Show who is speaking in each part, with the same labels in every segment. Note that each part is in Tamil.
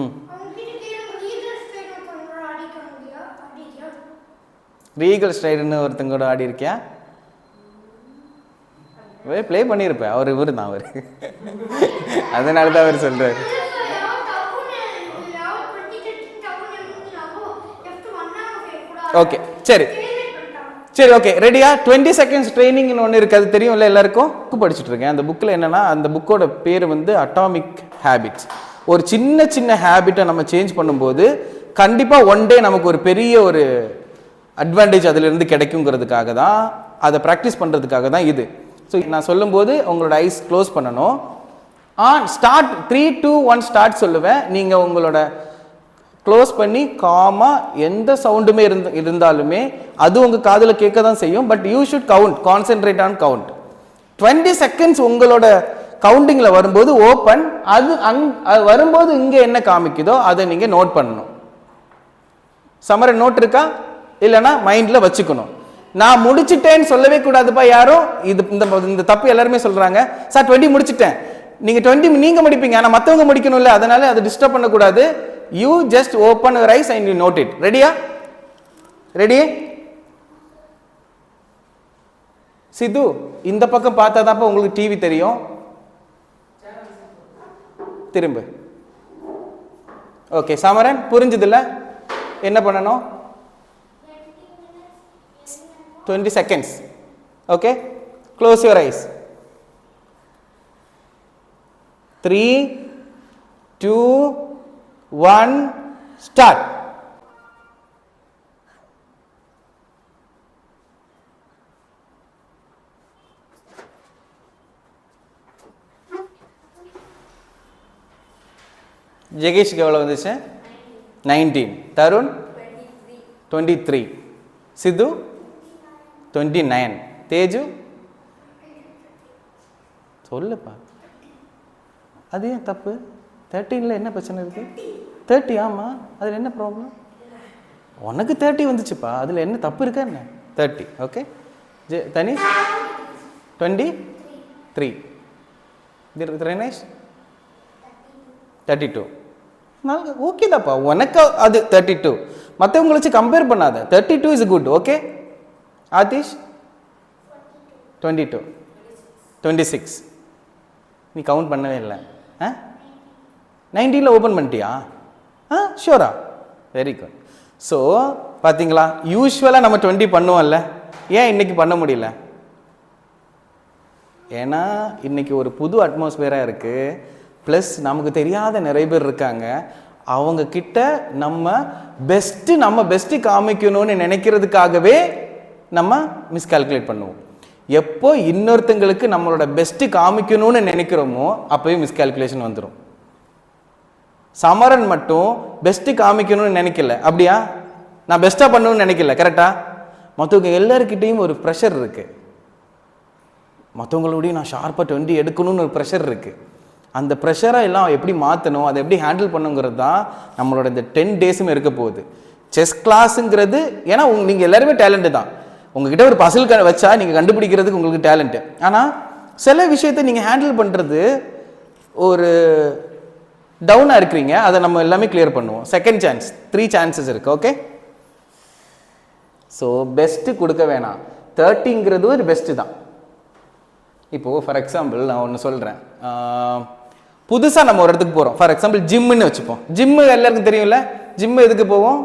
Speaker 1: ம் ரீகல் ஸ்ட்ரைடுன்னு ஒருத்தங்க கூட ஆடி இருக்கியா? ப்ளே பண்ணியிருப்பேன். அவர் இவர் தான் அவர். அதனால தான் அவர் சொல்கிறார். ஓகே சரி சரி ஓகே ரெடியா? 20 seconds ட்ரைனிங்னு ஒன்று இருக்குது, அது தெரியும்ல எல்லாருக்கும். புக்கு படிச்சுட்டு இருக்கேன். அந்த புக்கில் என்னென்னா, அந்த புக்கோட பேர் வந்து அட்டாமிக் ஹேபிட்ஸ். ஒரு சின்ன சின்ன ஹேபிட்டை நம்ம சேஞ்ச் பண்ணும்போது கண்டிப்பாக ஒன் டே நமக்கு ஒரு பெரிய ஒரு அட்வான்டேஜ் அதிலிருந்து கிடைக்குங்கிறதுக்காக தான், அதை ப்ராக்டிஸ் பண்ணுறதுக்காக தான் இது. ஸோ நான் சொல்லும்போது உங்களோட ஐஸ் க்ளோஸ் பண்ணணும். ஸ்டார்ட் 3 2 1 ஸ்டார்ட் சொல்லுவேன். நீங்கள் உங்களோட க்ளோஸ் பண்ணி காமாக எந்த சவுண்டுமே இருந்தாலுமே அது உங்கள் காதில் கேட்க தான் செய்யும். But you should count, concentrate on count. 20 seconds உங்களோட கவுண்டிங்கில் வரும்போது ஓப்பன், அது வரும்போது இங்கே என்ன காமிக்குதோ அதை நீங்கள் நோட் பண்ணணும். சமர நோட் இருக்கா? இல்லைன்னா மைண்டில் வச்சுக்கணும். நான் முடிச்சுட்டேன்னு சொல்லவே கூடாதுப்பா யாரும். இது இந்த தப்பு எல்லாருமே சொல்கிறாங்க. சார் 20 முடிச்சுட்டேன், நீங்கள் 20 நீங்கள் முடிப்பீங்க, ஆனால் மற்றவங்க முடிக்கணும்ல, அதனால அதை டிஸ்டர்ப் பண்ணக்கூடாது. You just open your eyes and you note it. ரெடியா? ரெடி? சித்து இந்த பக்கம் பார்த்தாதாப்பா உங்களுக்கு டிவி தெரியும். திரும்ப. ஓகே சமரன் புரிஞ்சுதுல்ல? என்ன பண்ணணும்? 20 seconds. Okay, close your eyes. 3 2 1 start. ஜெகேஷ்க்கு எவ்வளோ வந்துச்சு? 19. தருண் 23. சித்து 29. தேஜு சொல்லுப்பா. அது ஏன் தப்பு? 13ல் என்ன பிரச்சனை இருக்கு? 30 ஆமாம், அதில் என்ன ப்ராப்ளம்? உனக்கு 30 வந்துச்சுப்பா, அதில் என்ன தப்பு இருக்கா என்ன? 30 ஓகே. தனிஷ் 23. தினேஷ் 32. ஓகே தாப்பா, உனக்கு அது 32. மற்றவங்களை வச்சு கம்பேர் பண்ணாத. 32 இஸ் குட். ஓகே. ஆதிஷ் 22. 26. நீ கவுண்ட் பண்ணவே இல்லை. 19ல் ஓப்பன் பண்ணிட்டியா? ஷூரா? Very good. ஸோ பார்த்தீங்களா, யூஸ்வலாக நம்ம 20 பண்ணுவோம்ல, ஏன் இன்னைக்கு பண்ண முடியல? ஏன்னா இன்னைக்கு ஒரு புது அட்மாஸ்பியராக இருக்குது. ப்ளஸ் நமக்கு தெரியாத நிறைய பேர் இருக்காங்க. அவங்க கிட்ட நம்ம பெஸ்ட்டு காமிக்கணும்னு நினைக்கிறதுக்காகவே நம்ம மிஸ்கால்குலேட் பண்ணுவோம். எப்போ இன்னொருத்தங்களுக்கு நம்மளோட பெஸ்ட்டு காமிக்கணும்னு நினைக்கிறோமோ அப்போவே மிஸ்கால்குலேஷன் வந்துடும். சமரன் மட்டும் பெஸ்ட்டு காமிக்கணும்னு நினைக்கல, அப்படியா? நான் பெஸ்ட்டாக பண்ணணும்னு நினைக்கல, கரெக்டாக? மற்றவங்க எல்லாருக்கிட்டையும் ஒரு ப்ரெஷர் இருக்குது. மற்றவங்களோடையும் நான் ஷார்ப்பாக 20 எடுக்கணும்னு ஒரு ப்ரெஷர் இருக்குது. அந்த ப்ரெஷரை எல்லாம் எப்படி மாற்றணும், அதை எப்படி ஹேண்டில் பண்ணுங்கிறது தான் நம்மளோட இந்த 10 டேஸும் இருக்க போகுது. செஸ் கிளாஸுங்கிறது, ஏன்னா நீங்கள் எல்லாருமே டேலண்ட்டு தான். உங்ககிட்ட ஒரு பசில் வச்சா நீங்கள் கண்டுபிடிக்கிறதுக்கு உங்களுக்கு டேலண்ட்டு. ஆனால் சில விஷயத்தை நீங்கள் ஹேண்டில் பண்ணுறது ஒரு டவுனாக இருக்கிறீங்க, அதை நம்ம எல்லாமே கிளியர் பண்ணுவோம். செகண்ட் சான்ஸ், 3 சான்சஸ் இருக்குது. ஓகே. ஸோ பெஸ்ட்டு கொடுக்க வேணாம். 30ங்கிறது ஒரு பெஸ்ட்டு தான். இப்போது ஃபார் எக்ஸாம்பிள் நான் ஒன்று சொல்கிறேன். புதுசாக நம்ம ஒரு இடத்துக்கு போகிறோம். ஃபார் எக்ஸாம்பிள் ஜிம்முன்னு வச்சுப்போம். ஜிம்மு எல்லாருக்கும் தெரியும்ல. ஜிம்மு எதுக்கு போவோம்?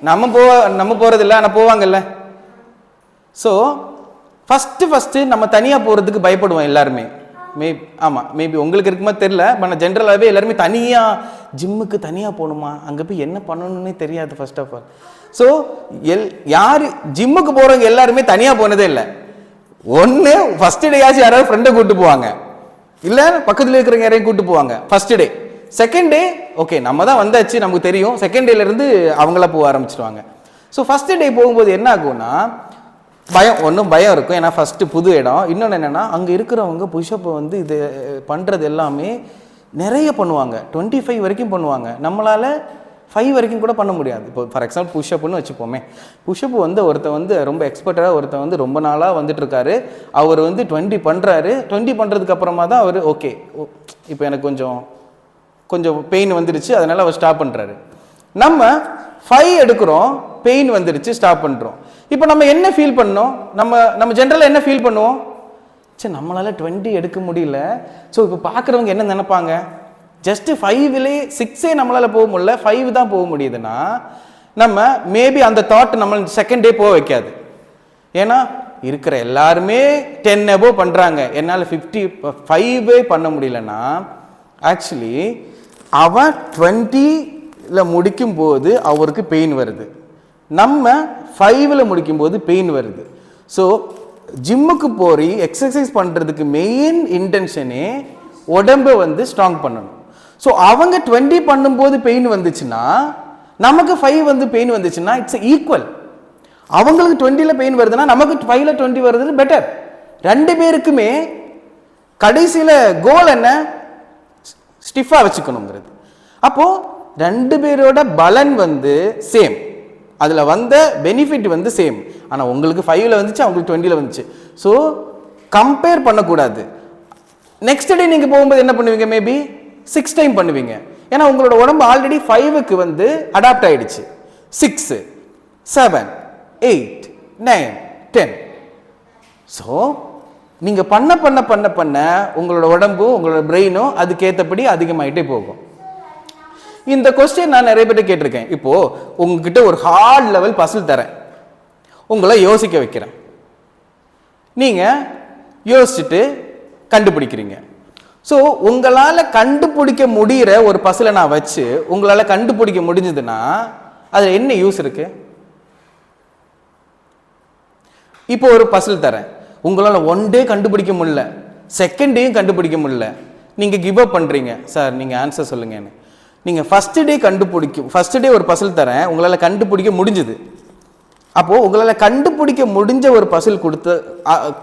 Speaker 1: நம்ம போகிறதில்ல, ஆனால் போவாங்கல்ல. ஸோ ஃபஸ்ட்டு நம்ம தனியாக போகிறதுக்கு பயப்படுவோம் எல்லாருமே. மேபி உங்களுக்கு இருக்குமா தெரியல, பட் ஜென்ரலாகவே எல்லாருமே தனியாக ஜிம்முக்கு தனியாக போகணுமா, அங்கே போய் என்ன பண்ணணும்னே தெரியாது ஃபர்ஸ்ட் ஆஃப் ஆல். ஸோ யார் ஜிம்முக்கு போகிறவங்க எல்லாருமே தனியாக போனதே இல்லை. ஒன்று ஃபஸ்ட் டேயாச்சும் யாராவது ஃப்ரெண்டை கூப்பிட்டு போவாங்க, இல்லை பக்கத்தில் இருக்கிறவங்க யாரையும் கூப்பிட்டு போவாங்க first day. Second day okay நம்ம தான் வந்தாச்சு, நமக்கு தெரியும். செகண்ட் டேலேருந்து அவங்களா போக ஆரம்பிச்சிடுவாங்க. ஸோ ஃபஸ்ட்டு டே போகும்போது என்ன ஆகும்னா பயம் இருக்கும். ஏன்னா ஃபஸ்ட்டு புது இடம். இன்னொன்று என்னென்னா, அங்கே இருக்கிறவங்க புஷ்அப்பை வந்து இது பண்ணுறது எல்லாமே நிறைய பண்ணுவாங்க. 25 வரைக்கும் பண்ணுவாங்க. நம்மளால் 5 வரைக்கும் கூட பண்ண முடியாது. இப்போ ஃபார் எக்ஸாம்பிள் புஷ்அப்னு வச்சுப்போமே. புஷ்அப் வந்து ஒருத்தர் வந்து ரொம்ப எக்ஸ்பர்ட்டாக, ஒருத்தர் வந்து ரொம்ப நாளாக வந்துட்டுருக்காரு. அவர் வந்து 20 பண்ணுறாரு. 20 பண்ணுறதுக்கு அப்புறமா தான் அவர் ஓகே இப்போ எனக்கு கொஞ்சம் கொஞ்சம் பெயின் வந்துடுச்சு, அதனால அவர் ஸ்டாப் பண்ணுறாரு. நம்ம 5 எடுக்கிறோம், பெயின் வந்துடுச்சு, ஸ்டாப் பண்ணுறோம். இப்போ நம்ம என்ன ஃபீல் பண்ணோம்? நம்ம ஜென்ரலாக என்ன ஃபீல் பண்ணுவோம்? சரி, நம்மளால் 20 எடுக்க முடியல. ஸோ இப்போ பார்க்குறவங்க என்ன நினைப்பாங்க? ஜஸ்ட்டு 5லே 6 நம்மளால் போக முடியல, 5 தான் போக முடியுதுன்னா நம்ம மேபி அந்த தாட் நம்ம செகண்ட் டே போக வைக்காது. ஏன்னா இருக்கிற எல்லாருமே 10 above பண்ணுறாங்க, என்னால் 55 பண்ண முடியலன்னா ஆக்சுவலி அவன் 20ல் முடிக்கும் போது அவருக்கு பெயின் வருது, நம்ம 5ல் முடிக்கும் போது பெயின் வருது. ஸோ ஜிம்முக்கு போய் எக்ஸசைஸ் பண்ணுறதுக்கு மெயின் இன்டென்ஷனே உடம்பை வந்து ஸ்ட்ராங் பண்ணணும். ஸோ அவங்க 20 பண்ணும்போது பெயின் வந்துச்சுன்னா நமக்கு 5 வந்து பெயின் வந்துச்சுன்னா இட்ஸ் ஈக்குவல். அவங்களுக்கு 20ல் பெயின் வருதுன்னா நமக்கு 5ல் 20 வருது, பெட்டர். 2 பேருக்குமே கடைசியில் கோல் என்ன? ஸ்டிஃபாக வச்சுக்கணுங்கிறது. அப்போது 2 பேரோட பலன் வந்து சேம், அதில் வந்த பெனிஃபிட் வந்து சேம். ஆனால் உங்களுக்கு 5ல் வந்துச்சு, அவங்களுக்கு 20ல் வந்துச்சு. ஸோ கம்பேர் பண்ணக்கூடாது. நெக்ஸ்ட் டே நீங்கள் போகும்போது என்ன பண்ணுவீங்க? மேபி 6 டைம் பண்ணுவீங்க. ஏன்னா உங்களோட உடம்பு ஆல்ரெடி 5க்கு வந்து அடாப்ட் ஆகிடுச்சு. 6, 7, 8, 9, 10. ஸோ நீங்கள் பண்ண பண்ண பண்ண பண்ண உங்களோட உடம்பும் உங்களோட பிரெயினும் அதுக்கேற்றபடி அதிகமாகிட்டே போகும். இந்த கொஸ்டின் நான் நிறைய பேர் கேட்டிருக்கேன். இப்போ உங்ககிட்ட ஒரு ஹார்ட் லெவல் பசில் தரேன், உங்களை யோசிக்க வைக்கிறேன், நீங்கள் யோசிச்சுட்டு கண்டுபிடிக்கிறீங்க. ஸோ உங்களால் கண்டுபிடிக்க முடிகிற ஒரு பசிலை நான் வச்சு உங்களால் கண்டுபிடிக்க முடிஞ்சதுன்னா அதில் என்ன யூஸ் இருக்கு? இப்போ ஒரு பசில் தரேன், உங்களால் 1 டே கண்டுபிடிக்க முடியல, செகண்ட் டேயும் கண்டுபிடிக்க முடியல, நீங்கள் கிவ் அப் பண்ணுறீங்க. சார் நீங்கள் ஆன்சர் சொல்லுங்கன்னு. நீங்கள் ஃபஸ்ட் டே ஒரு பசில் தரேன், உங்களால் கண்டுபிடிக்க முடிஞ்சுது. அப்போது உங்களால் கண்டுபிடிக்க முடிஞ்ச ஒரு பசில்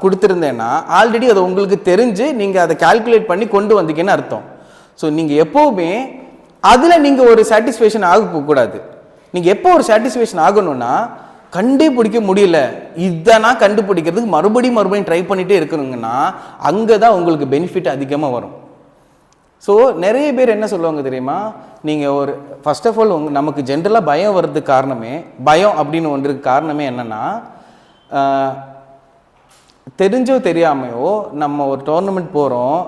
Speaker 1: கொடுத்துருந்தேன்னா ஆல்ரெடி அது உங்களுக்கு தெரிஞ்சு நீங்கள் அதை கால்குலேட் பண்ணி கொண்டு வந்தீங்கன்னு அர்த்தம். ஸோ நீங்கள் எப்போவுமே அதில் நீங்கள் ஒரு சாட்டிஸ்ஃபேக்ஷன் ஆகக்கூடாது. நீங்கள் எப்போ ஒரு சாட்டிஸ்ஃபேக்ஷன் ஆகணும்னா, கண்டுபிடிக்க முடியல, இதை நான் கண்டுபிடிக்கிறதுக்கு மறுபடியும் ட்ரை பண்ணிகிட்டே இருக்கணுங்கன்னா அங்கே தான் உங்களுக்கு பெனிஃபிட் அதிகமாக வரும். ஸோ நிறைய பேர் என்ன சொல்லுவாங்க தெரியுமா? நீங்கள் ஒரு ஃபர்ஸ்ட் ஆஃப் ஆல் நமக்கு ஜென்ரலாக பயம் வர்றதுக்கு காரணமே, பயம் அப்படின்னு ஒன்றுக்கு காரணமே என்னென்னா, தெரிஞ்சோ தெரியாமையோ நம்ம ஒரு டோர்னமெண்ட் போகிறோம்,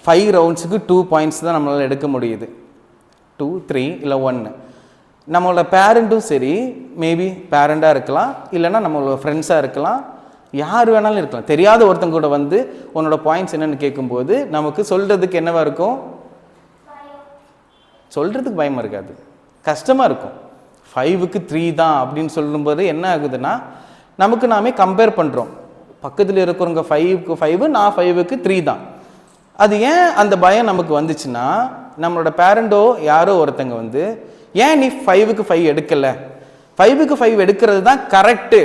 Speaker 1: 5 ரவுண்ட்ஸுக்கு 2 பாயிண்ட்ஸ் தான் நம்மளால் எடுக்க முடியுது, 2, 3 இல்லை 1. நம்மளோட பேரண்ட்டும் சரி, மேபி பேரண்டாக இருக்கலாம், இல்லைன்னா நம்மளோட ஃப்ரெண்ட்ஸாக இருக்கலாம், யார் வேணாலும் இருக்கலாம், தெரியாத ஒருத்தங்க கூட வந்து உன்னோட பாயிண்ட்ஸ் என்னென்னு கேட்கும்போது நமக்கு சொல்கிறதுக்கு என்னவா இருக்கும்? சொல்கிறதுக்கு பயமாக இருக்காது, கஷ்டமாக இருக்கும். 5க்கு 3 தான் அப்படின்னு சொல்லும்போது என்ன ஆகுதுன்னா, நமக்கு நாமே கம்பேர் பண்ணுறோம். பக்கத்தில் இருக்கிறவங்க 5க்கு 5, நான் 5க்கு 3 தான். அது ஏன் அந்த பயம் நமக்கு வந்துச்சுன்னா, நம்மளோட பேரண்டோ யாரோ ஒருத்தங்க வந்து, ஏன் நீ 5க்கு 5 எடுக்கலை, 5க்கு 5 எடுக்கிறது தான் கரெக்டு,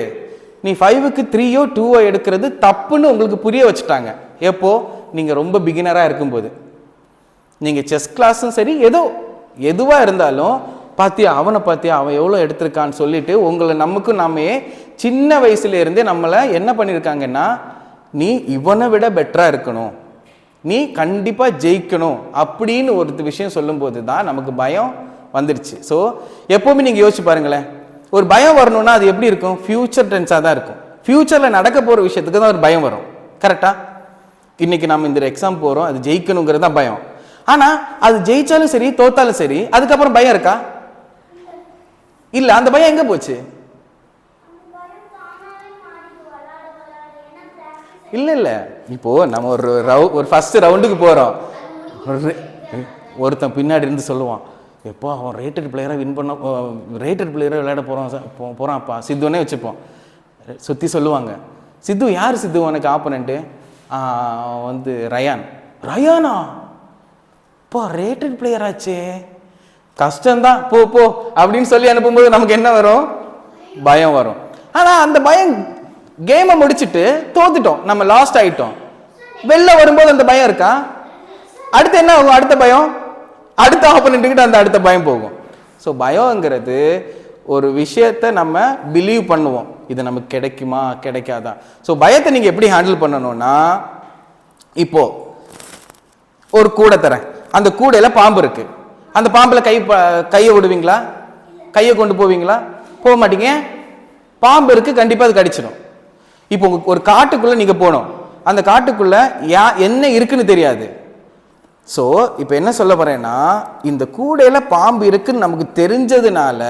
Speaker 1: நீ 5க்கு 3யோ 2ஓ எடுக்கிறது தப்புன்னு உங்களுக்கு புரிய வச்சுட்டாங்க. எப்போ? நீங்கள் ரொம்ப பிகினராக இருக்கும்போது. நீங்கள் செஸ் கிளாஸும் சரி, எதுவாக இருந்தாலும் பார்த்தியா, அவனை பார்த்தியா, அவன் எவ்வளோ எடுத்திருக்கான்னு சொல்லிட்டு உங்களை நமக்கும் நாமே சின்ன வயசுலேருந்தே நம்மளை என்ன பண்ணியிருக்காங்கன்னா, நீ இவனை விட பெட்டராக இருக்கணும், நீ கண்டிப்பாக ஜெயிக்கணும் அப்படின்னு ஒரு விஷயம் சொல்லும்போது தான் நமக்கு பயம் வந்துடுச்சு. ஸோ எப்போவுமே நீங்கள் யோசிச்சு பாருங்களேன், ஒரு பயம் வரணும்னா அது எப்படி இருக்கும்? ஃபியூச்சர் டென்ஸாக தான் இருக்கும். ஃபியூச்சரில் நடக்க போகிற விஷயத்துக்கு தான் ஒரு பயம் வரும். கரெக்டாக? இன்றைக்கி நம்ம இந்த எக்ஸாம் போகிறோம், அது ஜெயிக்கணுங்கிறது தான் பயம். ஆனால் அது ஜெயிச்சாலும் சரி தோத்தாலும் சரி அதுக்கப்புறம் பயம் இருக்கா? இல்லை. அந்த பயம் எங்கே போச்சு? இல்லை. இப்போது நம்ம ஒரு ஃபஸ்ட்டு ரவுண்டுக்கு போகிறோம், ஒருத்தன் பின்னாடி இருந்து சொல்லுவான், எப்போ அவன் ரேட்டட் பிளேயராக ரேட்டட் பிளேயராக விளையாட போகிறான்ப்பா சித்துவனே வச்சுப்போம். சுற்றி சொல்லுவாங்க, சித்து யார் சித்து உனக்கு ஆப்போனண்ட்டு? வந்து ரயானா இப்போ ரேட்டட் பிளேயர் ஆச்சே, கஷ்டம்தான், போ அப்படின்னு சொல்லி அனுப்பும்போது நமக்கு என்ன வரும்? பயம் வரும். ஆனால் அந்த பயம் கேமை முடிச்சுட்டு தோத்துட்டோம், நம்ம லாஸ்ட் ஆகிட்டோம், வெளில வரும்போது அந்த பயம் இருக்கா? அடுத்து என்ன ஆகும்? அடுத்த பயம், அடுத்த ஆப்போனண்ட்டுக்கிட்ட அந்த அடுத்த பயம் போகும். ஸோ பயங்கிறது ஒரு விஷயத்தை நம்ம பிலீவ் பண்ணுவோம், இது நமக்கு கிடைக்குமா கிடைக்காதா. ஸோ பயத்தை நீங்கள் எப்படி ஹேண்டில் பண்ணணும்னா, இப்போ ஒரு கூடை தரேன், அந்த கூடையில் பாம்பு இருக்கு, அந்த பாம்பில் கையை விடுவீங்களா? கையை கொண்டு போவீங்களா? போக மாட்டீங்க. பாம்பு இருக்கு, கண்டிப்பாக அது கடிச்சிடும். இப்போ ஒரு காட்டுக்குள்ளே நீங்கள் போகணும், அந்த காட்டுக்குள்ளே என்ன இருக்குன்னு தெரியாது. ஸோ இப்போ என்ன சொல்ல போகிறேன்னா, இந்த கூடையில் பாம்பு இருக்குன்னு நமக்கு தெரிஞ்சதுனால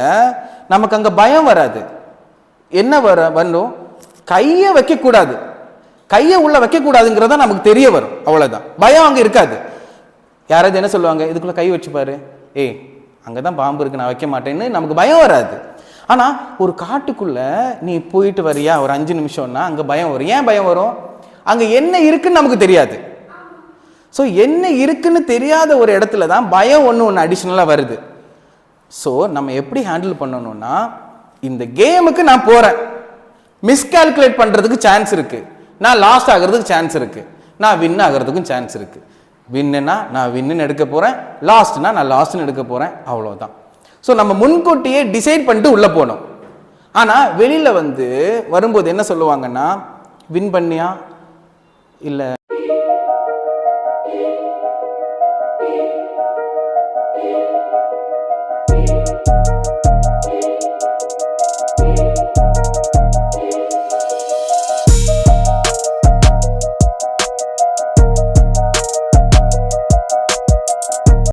Speaker 1: நமக்கு அங்கே பயம் வராது. என்ன வரணும்? கையை வைக்கக்கூடாது, கையை உள்ள வைக்கக்கூடாதுங்கிறத நமக்கு தெரிய வரும், அவ்வளோதான். பயம் அங்கே இருக்காது. யாராவது என்ன சொல்லுவாங்க, இதுக்குள்ளே கை வச்சுப்பாரு, ஏய் அங்கே தான் பாம்பு இருக்கு, நான் வைக்க மாட்டேன்னு நமக்கு பயம் வராது. ஆனால் ஒரு காட்டுக்குள்ளே நீ போயிட்டு வரியா ஒரு 5 நிமிஷம்னா அங்கே பயம் வரும். ஏன் பயம் வரும்? அங்கே என்ன இருக்குன்னு நமக்கு தெரியாது. ஸோ என்ன இருக்குன்னு தெரியாத ஒரு இடத்துல தான் பயம் ஒன்று அடிஷ்னலாக வருது. ஸோ நம்ம எப்படி ஹேண்டில் பண்ணணும்னா, இந்த கேமுக்கு நான் போகிறேன், மிஸ்கால்குலேட் பண்ணுறதுக்கு சான்ஸ் இருக்குது, நான் லாஸ்ட் ஆகிறதுக்கு சான்ஸ் இருக்குது, நான் வின் ஆகிறதுக்கும் சான்ஸ் இருக்குது. வின்னுனா நான் வின்னு எடுக்க போகிறேன், லாஸ்ட்னா நான் லாஸ்ட்னு எடுக்க போகிறேன், அவ்வளோதான். ஸோ நம்ம முன்கூட்டியே டிசைட் பண்ணிட்டு உள்ளே போனோம். ஆனால் வெளியில் வரும்போது என்ன சொல்லுவாங்கன்னா, வின் பண்ணியா இல்லை